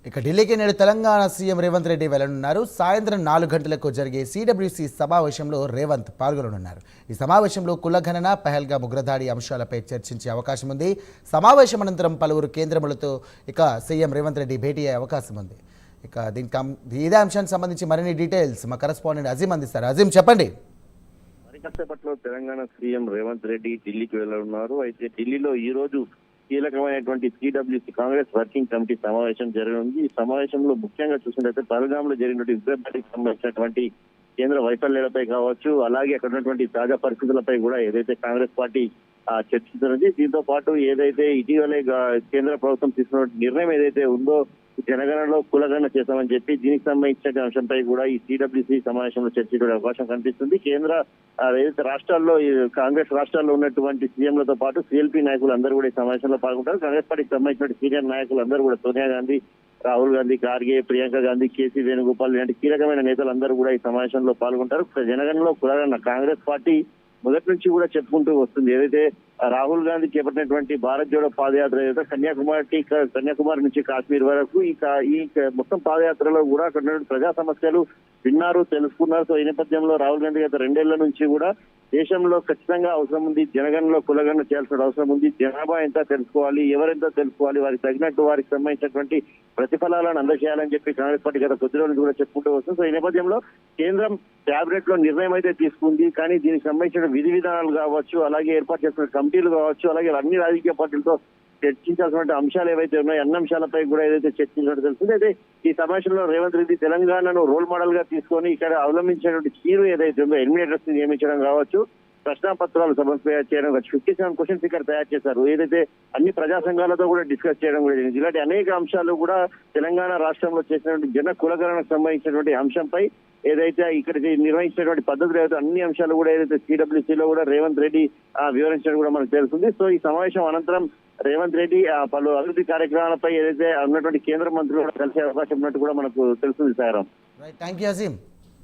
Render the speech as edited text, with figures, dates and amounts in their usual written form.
ఇక ఢిల్లీకి నేడు తెలంగాణ సీఎం రేవంత్ రెడ్డి వెళ్లనున్నారు. సాయంత్రం 4 గంటలకు జరిగే సిడబ్ల్యూసీ సమావేశంలో రేవంత్ పాల్గొననున్నారు. ఈ సమావేశంలో కులగణన, పహల్గామ్ ఉగ్రదాడి అంశాలపై చర్చించే అవకాశం ఉంది. సమావేశం అనంతరం పలువురు కేంద్రములతో ఇక సీఎం రేవంత్ రెడ్డి భేటీ అయ్యే అవకాశం ఉంది. ఇక ఇదే అంశానికి సంబంధించి మరిన్ని డీటెయిల్స్ మా కరెస్పాండెంట్ అజీం అందిస్తారు. అజీం, చెప్పండి. మరికాసేపట్లో తెలంగాణ సీఎం రేవంత్ రెడ్డి ఢిల్లీకి వెళ్లనున్నారు. అయితే ఢిల్లీలో ఈ రోజు కీలకమైనటువంటి సిడబ్ల్యూసీ కాంగ్రెస్ వర్కింగ్ కమిటీ సమావేశం జరగనుంది. ఈ సమావేశంలో ముఖ్యంగా చూసినట్లయితే పహల్గామ్ లో జరిగినటువంటి ఉగ్రదాడికి సంబంధించినటువంటి కేంద్ర వైఫల్యాలపై కావచ్చు, అలాగే అక్కడ ఉన్నటువంటి తాజా పరిస్థితులపై కూడా ఏదైతే కాంగ్రెస్ పార్టీ చర్చిస్తున్నది. దీంతో పాటు ఏదైతే ఇటీవలే కేంద్ర ప్రభుత్వం తీసుకున్న నిర్ణయం ఏదైతే ఉందో జనగణనలో కులగణన చేస్తామని చెప్పి దీనికి సంబంధించిన అంశంపై కూడా ఈ సిడబ్ల్యూసీ సమావేశంలో చర్చించే అవకాశం కనిపిస్తుంది. కేంద్ర ఏదైతే రాష్ట్రాల్లో కాంగ్రెస్ రాష్ట్రాల్లో ఉన్నటువంటి సీఎంలతో పాటు సిఎల్పీ నాయకులు అందరూ కూడా ఈ సమావేశంలో పాల్గొంటారు. కాంగ్రెస్ పార్టీకి సంబంధించిన సీనియర్ నాయకులు అందరూ కూడా సోనియా గాంధీ, రాహుల్ గాంధీ, ఖార్గే, ప్రియాంక గాంధీ, కేసీ వేణుగోపాల్ ఇలాంటి కీలకమైన నేతలు అందరూ కూడా ఈ సమావేశంలో పాల్గొంటారు. జనగణనలో కులగణన కాంగ్రెస్ పార్టీ మొదటి నుంచి కూడా చెప్పుకుంటూ వస్తుంది. ఏదైతే రాహుల్ గాంధీ చేపట్టినటువంటి భారత్ జోడో పాదయాత్ర ఏదైతే కన్యాకుమారి నుంచి కాశ్మీర్ వరకు ఈ మొత్తం పాదయాత్రలో కూడా అక్కడ ప్రజా సమస్యలు విన్నారు, తెలుసుకున్నారు. సో ఈ నేపథ్యంలో రాహుల్ గాంధీ గత 2 ఏళ్ల నుంచి కూడా దేశంలో ఖచ్చితంగా అవసరం ఉంది, జనగణనలో కులగణన చేయాల్సిన అవసరం ఉంది, జనాభా ఎంత తెలుసుకోవాలి, ఎవరెంతో తెలుసుకోవాలి, వారికి తగినట్టు వారికి సంబంధించినటువంటి ప్రతిఫలాలను అందజేయాలని చెప్పి కాంగ్రెస్ పార్టీ గత కొద్ది రోజులు కూడా చెప్పుకుంటూ వస్తుంది. సో ఈ నేపథ్యంలో కేంద్రం క్యాబినెట్ లో నిర్ణయం అయితే తీసుకుంది. కానీ దీనికి సంబంధించిన విధి విధానాలు కావచ్చు, అలాగే ఏర్పాటు చేసిన కమిటీలు కావచ్చు, అలాగే అన్ని రాజకీయ పార్టీలతో చర్చించాల్సిన అంశాలు ఏవైతే ఉన్నాయో అన్ని అంశాలపై కూడా ఏదైతే చర్చించినట్టు తెలుస్తుంది. అయితే ఈ సమావేశంలో రేవంత్ రెడ్డి తెలంగాణను రోల్ మోడల్ గా తీసుకొని ఇక్కడ అవలంబించినటువంటి తీరు ఏదైతే ఉందో ఎలిమినేటర్స్ నియమించడం కావచ్చు, ప్రశ్నాపత్రాలు సమర్పణ చేయడం కావచ్చు, 57 క్వశ్చన్స్ ఇక్కడ తయారు చేశారు. ఏదైతే అన్ని ప్రజా సంఘాలతో కూడా డిస్కస్ చేయడం కూడా జరిగింది. ఇలాంటి అనేక అంశాలు కూడా తెలంగాణ రాష్ట్రంలో చేసినటువంటి జన కులగణనకు సంబంధించినటువంటి అంశంపై ఏదైతే ఇక్కడ నిర్వహించినటువంటి పద్ధతులు ఏదైతే అన్ని అంశాలు కూడా ఏదైతే సిడబ్ల్యూసీలో కూడా రేవంత్ రెడ్డి వివరించడం కూడా మనకు తెలుస్తుంది. సో ఈ సమావేశం అనంతరం రేవంత్ రెడ్డి పలు అభివృద్ధి కార్యక్రమాలపై ఏదైతే ఉన్నటువంటి కేంద్ర మంత్రులు కూడా కలిసే అవకాశం ఉన్నట్టు కూడా మనకు తెలుస్తుంది. సారం. Thank you Azeem.